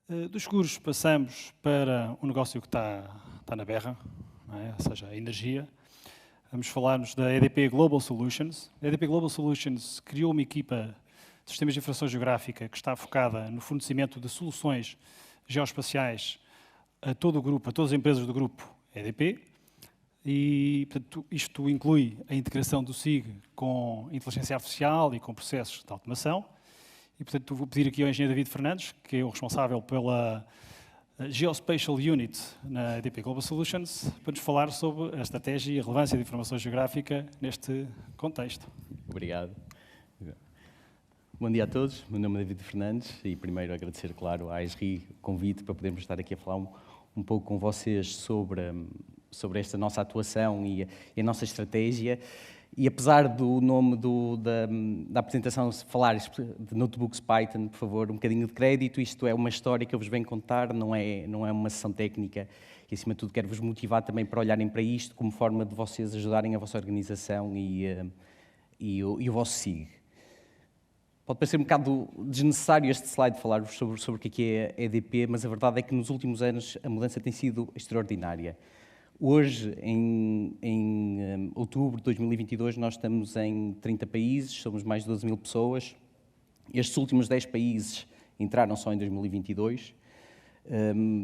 Dos seguros passamos para um negócio que está na berra, não é? Ou seja, a energia. Vamos falar-nos da EDP Global Solutions. A EDP Global Solutions criou uma equipa de sistemas de informação geográfica que está focada no fornecimento de soluções geoespaciais a todo o grupo, a todas as empresas do grupo EDP. E, portanto, isto inclui a integração do SIG com inteligência artificial e com processos de automação. E, portanto, vou pedir aqui ao engenheiro David Fernandes, que é o responsável pela Geospatial Unit na EDP Global Solutions, para nos falar sobre a estratégia e a relevância da informação geográfica neste contexto. Obrigado. Bom dia a todos, meu nome é David Fernandes e primeiro agradecer, claro, à ESRI o convite para podermos estar aqui a falar um pouco com vocês sobre esta nossa atuação e a nossa estratégia. E apesar do nome da apresentação falar de Notebooks Python, por favor, um bocadinho de crédito. Isto é uma história que eu vos venho contar, não é uma sessão técnica. E, acima de tudo, quero-vos motivar também para olharem para isto como forma de vocês ajudarem a vossa organização e o vosso SIG. Pode parecer um bocado desnecessário este slide falar-vos sobre o que é a EDP, mas a verdade é que nos últimos anos a mudança tem sido extraordinária. Hoje, em outubro de 2022, nós estamos em 30 países, somos mais de 12 mil pessoas. Estes últimos 10 países entraram só em 2022.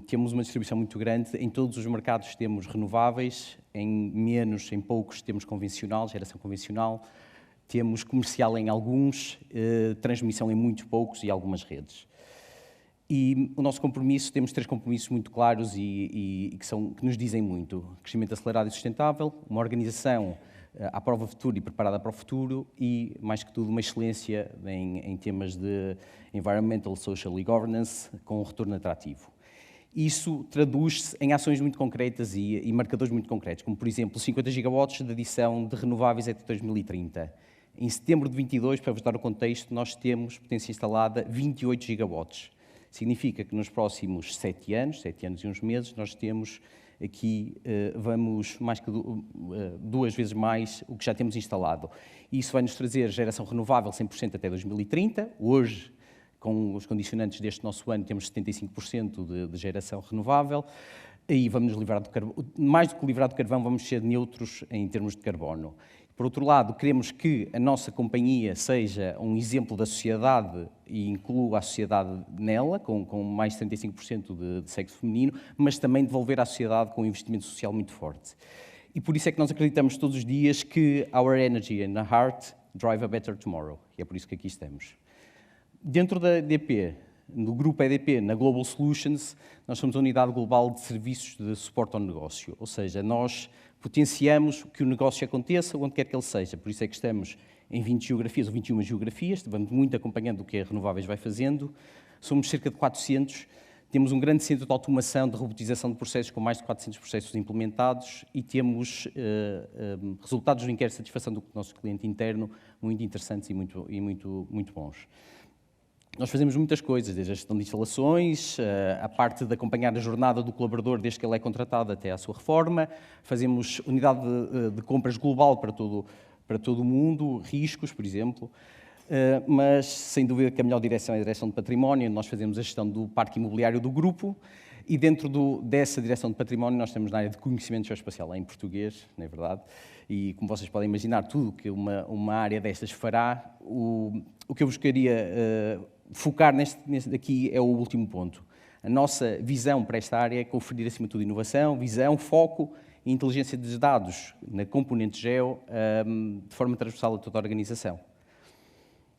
Temos uma distribuição muito grande. Em todos os mercados temos renováveis, em poucos temos convencional, geração convencional. Temos comercial em alguns, transmissão em muito poucos e algumas redes. E o nosso compromisso, temos 3 compromissos muito claros que nos dizem muito. Crescimento acelerado e sustentável, uma organização à prova do futuro e preparada para o futuro e, mais que tudo, uma excelência em temas de environmental, social e governance, com um retorno atrativo. Isso traduz-se em ações muito concretas e marcadores muito concretos, como, por exemplo, 50 gigawatts de adição de renováveis até 2030. Em setembro de 22, para vos dar o contexto, nós temos potência instalada 28 gigawatts. Significa que nos próximos 7 anos e uns meses, nós temos aqui, vamos mais que 2 vezes mais o que já temos instalado. Isso vai nos trazer geração renovável 100% até 2030. Hoje, com os condicionantes deste nosso ano, temos 75% de geração renovável. E vamos nos livrar do carvão. Mais do que livrar do carvão, vamos ser neutros em termos de carbono. Por outro lado, queremos que a nossa companhia seja um exemplo da sociedade e inclua a sociedade nela, com mais de 35% de sexo feminino, mas também devolver à sociedade com um investimento social muito forte. E por isso é que nós acreditamos todos os dias que our energy and our heart drive a better tomorrow. E é por isso que aqui estamos. Dentro da EDP, no grupo EDP, na Global Solutions, nós somos a unidade global de serviços de suporte ao negócio. Ou seja, nós potenciamos que o negócio aconteça onde quer que ele seja. Por isso é que estamos em 20 geografias ou 21 geografias, vamos muito acompanhando o que a Renováveis vai fazendo. Somos cerca de 400, temos um grande centro de automação, de robotização de processos, com mais de 400 processos implementados e temos resultados do inquérito de satisfação do nosso cliente interno muito interessantes e muito bons. Nós fazemos muitas coisas, desde a gestão de instalações, a parte de acompanhar a jornada do colaborador desde que ele é contratado até à sua reforma. Fazemos unidade de compras global para todo o mundo, riscos, por exemplo. Mas, sem dúvida, que a melhor direção é a direção de património. Nós fazemos a gestão do parque imobiliário do grupo. E dentro dessa direção de património, nós estamos na área de conhecimento geoespacial, em português, não é verdade? E, como vocês podem imaginar, tudo que uma área destas fará, o que eu vos queria focar neste aqui é o último ponto. A nossa visão para esta área é conferir, acima de tudo, inovação, visão, foco e inteligência dos dados na componente geo, de forma transversal a toda a organização.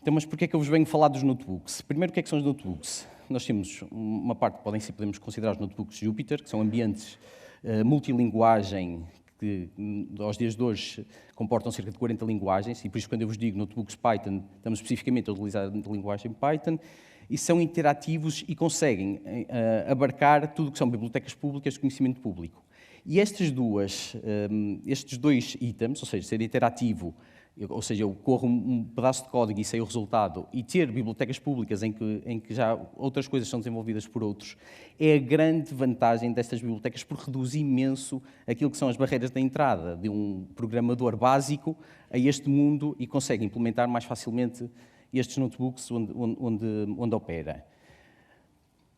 Então, mas porquê é que eu vos venho falar dos notebooks? Primeiro, o que é que são os notebooks? Nós temos uma parte que podemos considerar os notebooks Jupyter, que são ambientes multilinguagem, que aos dias de hoje comportam cerca de 40 linguagens, e por isso quando eu vos digo notebooks Python, estamos especificamente a utilizar a linguagem Python, e são interativos e conseguem abarcar tudo o que são bibliotecas públicas de conhecimento público. E estes dois itens, ou seja, ser interativo, ou seja, eu corro um pedaço de código e sei o resultado, e ter bibliotecas públicas em que já outras coisas são desenvolvidas por outros, é a grande vantagem destas bibliotecas, porque reduz imenso aquilo que são as barreiras da entrada de um programador básico a este mundo e consegue implementar mais facilmente estes notebooks onde opera.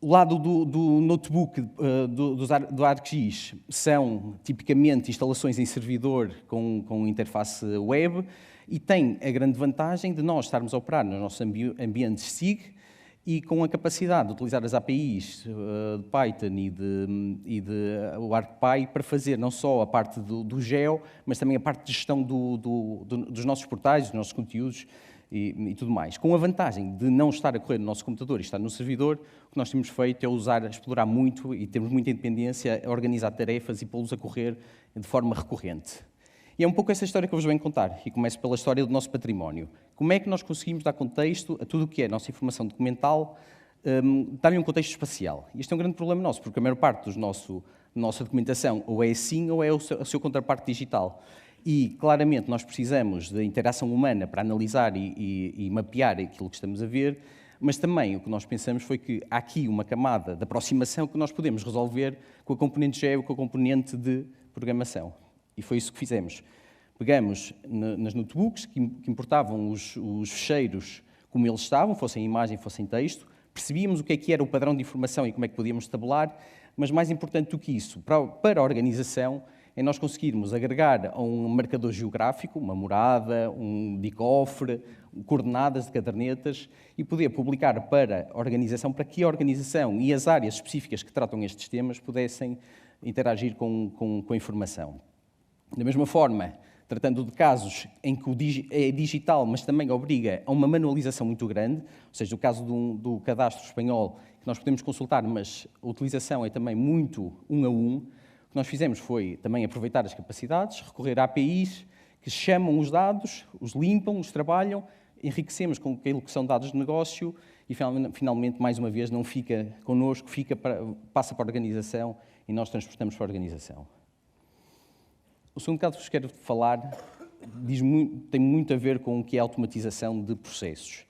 O lado do notebook do ArcGIS são, tipicamente, instalações em servidor com interface web e tem a grande vantagem de nós estarmos a operar nos nossos ambientes SIG e com a capacidade de utilizar as APIs de Python e de o ArcPy para fazer não só a parte do geo, mas também a parte de gestão dos nossos portais, dos nossos conteúdos, e tudo mais. Com a vantagem de não estar a correr no nosso computador e estar no servidor, o que nós temos feito é explorar muito e temos muita independência a organizar tarefas e pô-los a correr de forma recorrente. E é um pouco essa história que eu vos venho contar, e começo pela história do nosso património. Como é que nós conseguimos dar contexto a tudo o que é a nossa informação documental, dar-lhe um contexto espacial? E este é um grande problema nosso, porque a maior parte da nossa documentação ou é assim ou é o seu contraparte digital. E, claramente, nós precisamos de interação humana para analisar e mapear aquilo que estamos a ver, mas também o que nós pensamos foi que há aqui uma camada de aproximação que nós podemos resolver com a componente geo, com a componente de programação. E foi isso que fizemos. Pegamos nas notebooks, que importavam os fecheiros como eles estavam, fossem imagem, fossem texto, percebíamos o que era o padrão de informação e como é que podíamos tabular, mas mais importante do que isso, para a organização, é nós conseguirmos agregar a um marcador geográfico, uma morada, um de cofre, coordenadas de cadernetas e poder publicar para a organização, para que a organização e as áreas específicas que tratam estes temas pudessem interagir com a informação. Da mesma forma, tratando de casos em que é digital, mas também obriga a uma manualização muito grande, ou seja, o caso do cadastro espanhol, que nós podemos consultar, mas a utilização é também muito um a um. O que nós fizemos foi também aproveitar as capacidades, recorrer a APIs que chamam os dados, os limpam, os trabalham, enriquecemos com aquilo que são dados de negócio e, finalmente, mais uma vez, não fica connosco, passa para a organização e nós transportamos para a organização. O segundo caso que vos quero falar tem muito a ver com o que é a automatização de processos.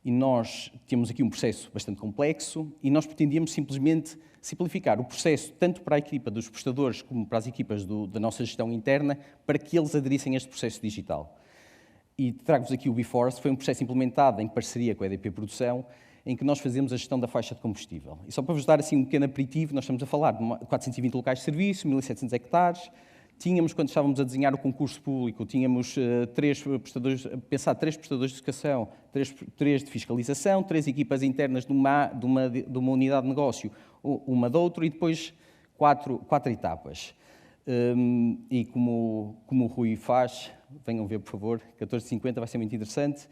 E nós temos aqui um processo bastante complexo e nós pretendíamos simplesmente simplificar o processo tanto para a equipa dos prestadores como para as equipas da nossa gestão interna para que eles aderissem a este processo digital. E trago-vos aqui o Bforest, foi um processo implementado em parceria com a EDP Produção, em que nós fazemos a gestão da faixa de combustível. E só para vos dar assim um pequeno aperitivo, nós estamos a falar de 420 locais de serviço, 1.700 hectares. Tínhamos, quando estávamos a desenhar o concurso público, tínhamos três prestadores de educação, três de fiscalização, 3 equipas internas de uma unidade de negócio, uma de outra, e depois quatro etapas. E como o Rui faz, venham ver, por favor, 14h50 vai ser muito interessante.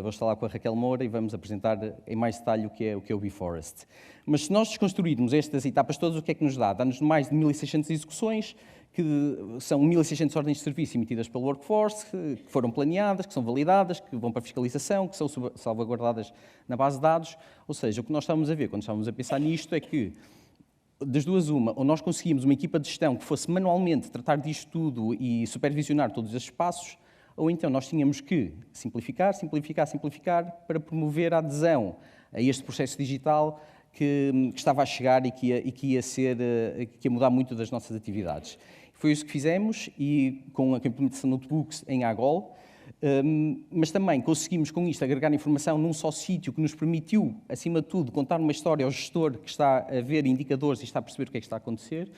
Vou estar lá com a Raquel Moura e vamos apresentar em mais detalhe o que é o Bforest. Mas se nós desconstruirmos estas etapas todas, o que é que nos dá? Dá-nos mais de 1.600 execuções, que são 1.600 ordens de serviço emitidas pelo Workforce, que foram planeadas, que são validadas, que vão para a fiscalização, que são salvaguardadas na base de dados. Ou seja, o que nós estamos a ver quando estamos a pensar nisto é que, das duas uma, ou nós conseguimos uma equipa de gestão que fosse manualmente tratar disto tudo e supervisionar todos estes passos, ou então nós tínhamos que simplificar para promover a adesão a este processo digital que estava a chegar e que ia mudar muito das nossas atividades. Foi isso que fizemos e com a implementação de notebooks em Agol, mas também conseguimos com isto agregar informação num só sítio que nos permitiu, acima de tudo, contar uma história ao gestor que está a ver indicadores e está a perceber o que é que está a acontecer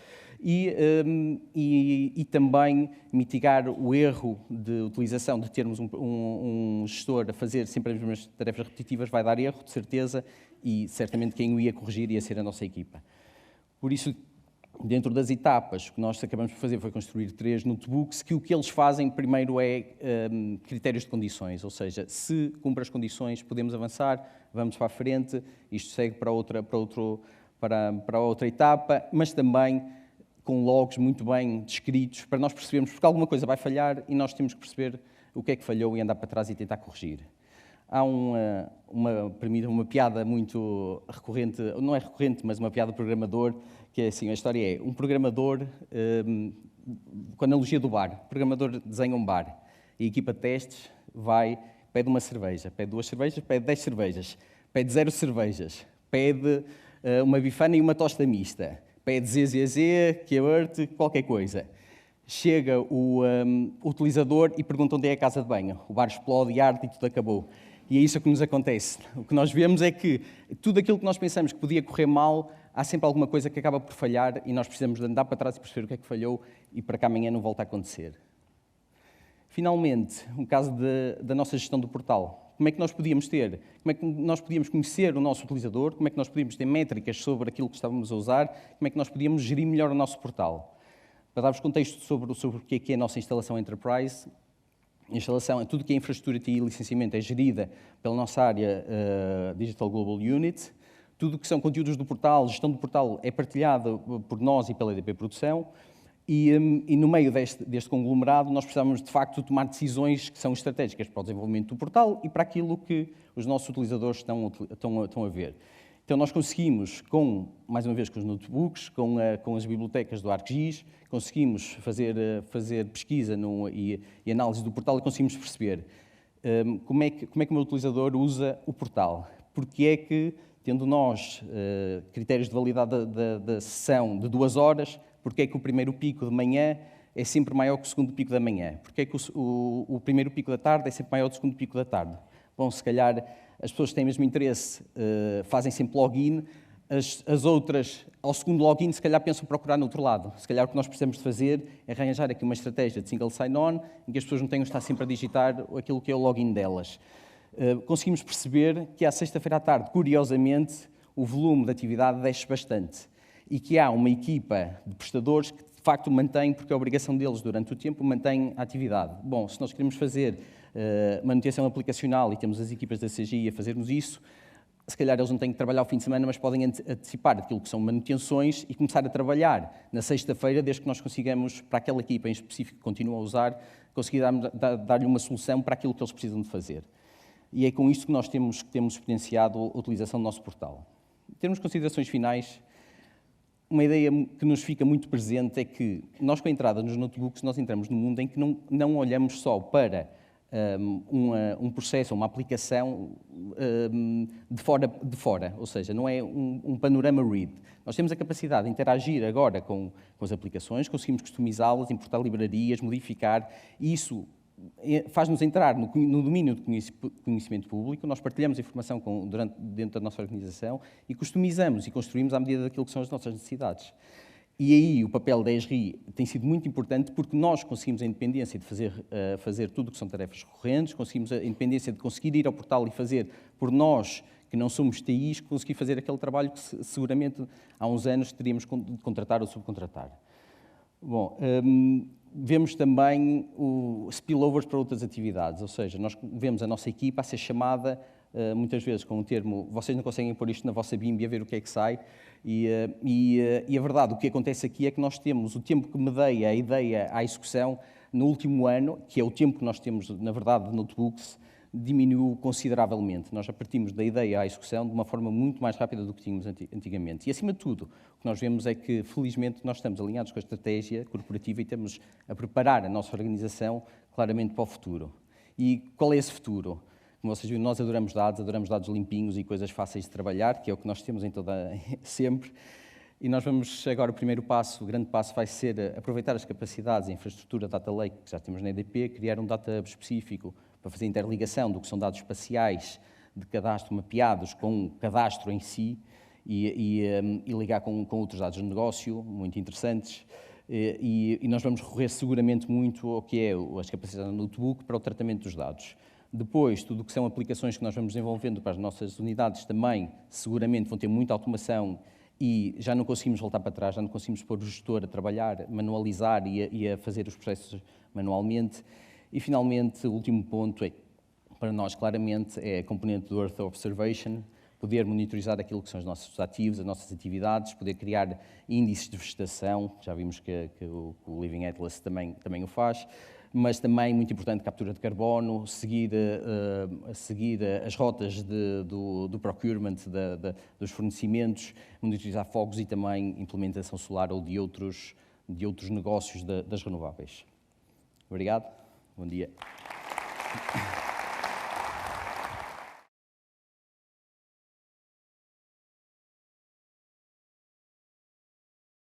e também mitigar o erro de utilização, de termos um gestor a fazer sempre as mesmas tarefas repetitivas, vai dar erro, de certeza, e certamente quem o ia corrigir ia ser a nossa equipa. Por isso, dentro das etapas, o que nós acabamos por fazer foi construir 3 notebooks, que o que eles fazem primeiro é critérios de condições, ou seja, se cumpre as condições, podemos avançar, vamos para a frente, isto segue para outra etapa, mas também com logs muito bem descritos, para nós percebermos, porque alguma coisa vai falhar e nós temos que perceber o que é que falhou e andar para trás e tentar corrigir. Há uma piada muito recorrente, não é recorrente, mas uma piada programador, que é assim, a história é, um programador, com a analogia do bar, o programador desenha um bar, e a equipa de testes pede uma cerveja, pede 2 cervejas, pede 10 cervejas, pede 0 cervejas, pede uma bifana e uma tosta mista, pede ZZZ, Keyworth, qualquer coisa. Chega o utilizador e pergunta onde é a casa de banho. O bar explode e arde e tudo acabou. E é isso que nos acontece. O que nós vemos é que tudo aquilo que nós pensamos que podia correr mal, há sempre alguma coisa que acaba por falhar e nós precisamos de andar para trás e perceber o que é que falhou e para que amanhã não volte a acontecer. Finalmente, um caso da nossa gestão do portal. Como é que nós podíamos como é que nós podíamos conhecer o nosso utilizador, como é que nós podíamos ter métricas sobre aquilo que estávamos a usar, como é que nós podíamos gerir melhor o nosso portal. Para dar-vos contexto sobre o que é a nossa instalação Enterprise, a instalação é tudo que é infraestrutura TI e licenciamento é gerida pela nossa área Digital Global Unit, tudo que são conteúdos do portal, gestão do portal é partilhado por nós e pela EDP Produção, e no meio deste conglomerado nós precisamos, de facto, tomar decisões que são estratégicas para o desenvolvimento do portal e para aquilo que os nossos utilizadores estão a ver. Então nós conseguimos, mais uma vez, com os notebooks, com as bibliotecas do ArcGIS, conseguimos fazer pesquisa e análise do portal e conseguimos perceber como é que o meu utilizador usa o portal. Porque é que, tendo nós critérios de validade da sessão de 2 horas, porque é que o primeiro pico de manhã é sempre maior que o segundo pico da manhã? Porque é que o primeiro pico da tarde é sempre maior que o segundo pico da tarde? Bom, se calhar as pessoas que têm o mesmo interesse fazem sempre login, as outras, ao segundo login, se calhar pensam procurar no outro lado. Se calhar o que nós precisamos de fazer é arranjar aqui uma estratégia de single sign-on, em que as pessoas não tenham que estar sempre a digitar aquilo que é o login delas. Conseguimos perceber que à sexta-feira à tarde, curiosamente, o volume de atividade desce bastante e que há uma equipa de prestadores que, de facto, mantém, porque é a obrigação deles durante o tempo, mantém a atividade. Bom, se nós queremos fazer manutenção aplicacional e temos as equipas da CGI a fazermos isso, se calhar eles não têm que trabalhar ao fim de semana, mas podem antecipar aquilo que são manutenções e começar a trabalhar na sexta-feira, desde que nós consigamos, para aquela equipa em específico que continua a usar, conseguir dar-lhe uma solução para aquilo que eles precisam de fazer. E é com isto que nós temos experienciado a utilização do nosso portal. Em termos de considerações finais, uma ideia que nos fica muito presente é que nós, com a entrada nos notebooks, nós entramos num mundo em que não olhamos só para um processo, uma aplicação de fora, ou seja, não é um panorama read. Nós temos a capacidade de interagir agora com as aplicações, conseguimos customizá-las, importar livrarias, modificar, e isso faz-nos entrar no domínio do conhecimento público, nós partilhamos informação dentro da nossa organização e customizamos e construímos à medida daquilo que são as nossas necessidades. E aí o papel da ESRI tem sido muito importante porque nós conseguimos a independência de fazer tudo o que são tarefas recorrentes, conseguimos a independência de conseguir ir ao portal e fazer por nós, que não somos TIs, conseguir fazer aquele trabalho que seguramente há uns anos teríamos de contratar ou subcontratar. Bom, vemos também spillovers para outras atividades, ou seja, nós vemos a nossa equipa a ser chamada, muitas vezes com um termo, vocês não conseguem pôr isto na vossa BIM e a ver o que é que sai, e a verdade, o que acontece aqui é que nós temos o tempo que medeia a ideia à execução no último ano, que é o tempo que nós temos, na verdade, de notebooks, diminuiu consideravelmente. Nós já partimos da ideia à execução de uma forma muito mais rápida do que tínhamos antigamente. E, acima de tudo, o que nós vemos é que, felizmente, nós estamos alinhados com a estratégia corporativa e estamos a preparar a nossa organização claramente para o futuro. E qual é esse futuro? Como vocês viram, nós adoramos dados limpinhos e coisas fáceis de trabalhar, que é o que nós temos sempre. E nós vamos agora, o primeiro passo, o grande passo vai ser aproveitar as capacidades e infraestrutura Data Lake que já temos na EDP, criar um data hub específico para fazer interligação do que são dados espaciais de cadastro mapeados com o cadastro em si e ligar com outros dados de negócio muito interessantes. E nós vamos recorrer seguramente muito ao que é as capacidades do notebook para o tratamento dos dados. Depois, tudo o que são aplicações que nós vamos desenvolvendo para as nossas unidades também seguramente vão ter muita automação e já não conseguimos voltar para trás, já não conseguimos pôr o gestor a trabalhar, manualizar e a fazer os processos manualmente. E, finalmente, o último ponto é, para nós, claramente, é a componente do Earth Observation, poder monitorizar aquilo que são os nossos ativos, as nossas atividades, poder criar índices de vegetação, já vimos que o Living Atlas também o faz, mas também, muito importante, captura de carbono, seguir as rotas do procurement, dos fornecimentos, monitorizar fogos e também implementação solar ou de outros negócios das renováveis. Obrigado. Bom dia.